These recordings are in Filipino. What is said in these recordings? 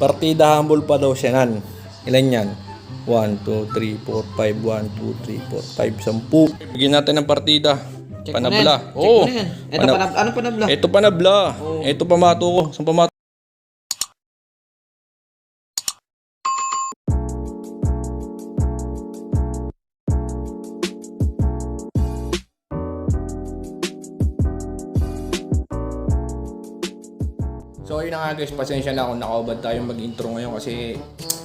Partida humble pa daw siya nan. Ilan yan? 1, 2, 3, 4, 5, 1, 2, 3, 4, 5, 10. Bigyan natin ng partida. Check Panabla. Oo. Ito ano panabla? Ito panabla. Ito pamato ko. Saan pamato? So ayun na nga guys, pasensya na kung nakaubad tayo mag-intro ngayon kasi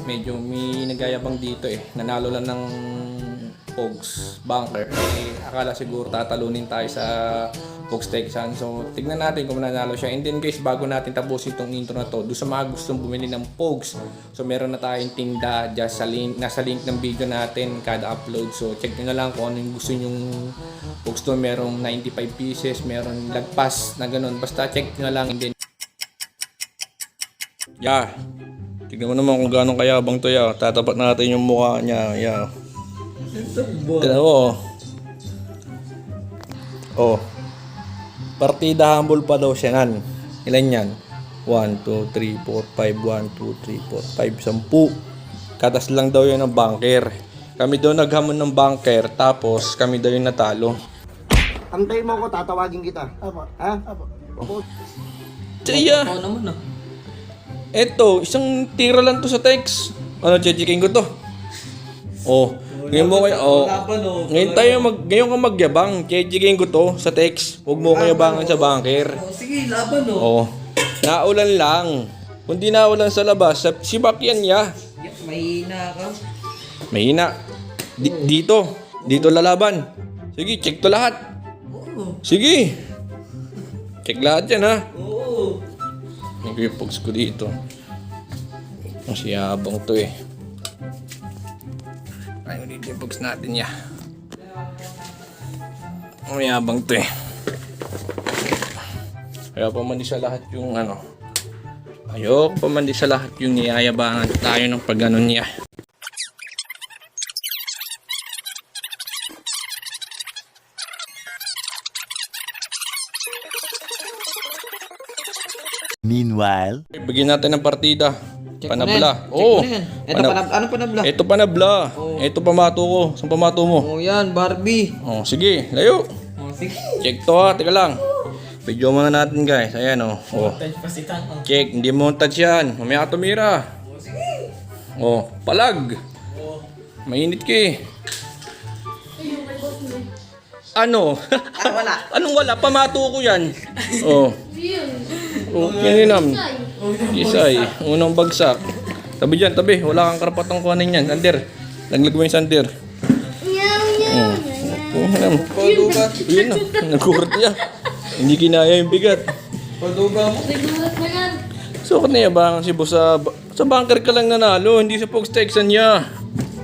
medyo may nagyayabang dito eh. Nanalo lang ng Pogs Bunker. Eh, akala siguro tatalunin tayo sa Pogs Texan. So tignan natin kung nanalo siya. And then guys, bago natin tapusin itong intro na to, doon sa mga gustong bumili ng Pogs, so meron na tayong tinda just sa link, nasa link ng video natin kada upload. So check nyo na lang kung ano yung gusto nyong Pogs doon. Merong 95 pieces, meron lagpas na ganun. Basta check nyo na lang. And then tignan mo naman kung gano'ng kayabang to ya. Tatapat natin yung mukha niya. Tignan mo. Oh. Partida humble pa daw siya nan. Ilan yan? 1, 2, 3, 4, 5, 1, 2, 3, 4, 5, 10. Katas lang daw yun ng bunker. Kami daw naghamon ng bunker, tapos kami daw yung natalo. Antayin mo ko, tatawagin kita. Apa? Ha? Apa? Tiya! Oo naman ah. Eto, isang tira lang to sa text. Ano, chechikin ko to. Oh, ngayon mo kayo, ngayon ka magyabang. Chechikin ko to sa text. Huwag mo kayo yabangan sa bunker. Sige, laban Oh, naulan lang. Kung di naulan sa labas, si Bakyan ya. Mahina ka. Mahina. Dito lalaban. Sige, check to lahat. Sige. Check lahat yan ha. Nag-repogs ko dito. Masiyabang to eh. Ay, nag-repogs natin ya. Masiyabang to eh. Kaya pa man di sa lahat yung ano. Ayoko pa man di sa lahat yung niyayabangan tayo ng pag-ano niya. Meanwhile, Bigyan natin ng partida. Check Panabla. Oo. Ito ano panabla? Ito panabla. Ito pamato ko. Saan pamato mo? Oh yan, Barbie. Oh, sige, layo. Oh, sige. Check to ha, teka lang. Video muna natin guys. Ayan oh. Oh. Check, hindi mo touch yan. Mamaya ka tumira. Oh, palag. Mainit ka eh. Ano? Wala. Anong wala? Pamato ko yan. Oh. Oh, kininam. Isay. Unang bagsak. Tabi dyan, tabi. Wala kang karapatang kuhanin yan. Sander. Laglag mo yung sander. Padugat. Yun na. Nagkurat niya. Hindi kinaya yung bigat. Paduga mo. So, kanayabangan si boss sa bunker ka lang nanalo. Hindi sa Pogs Texan niya.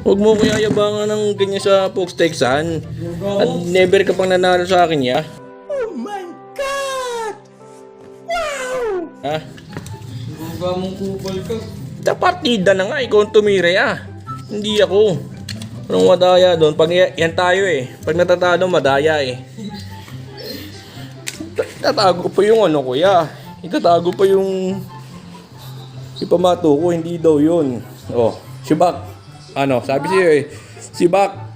Huwag mo kaya yabangan ng ganyan sa Pogs Texan. At never ka pang nanalo sa akin ya. oh my God! Wow! Ha? Paduga mong kupal ka. Partida na nga, ikaw ang tumira ya. Hindi ako. Anong madaya doon? Pag yan tayo eh. Pag natatalo, madaya eh. Tatago pa yung ano kuya. Itatago pa yung ipamato ko, hindi daw yun. Oh, si Bak. Ano, sabi siya eh. Si Bak,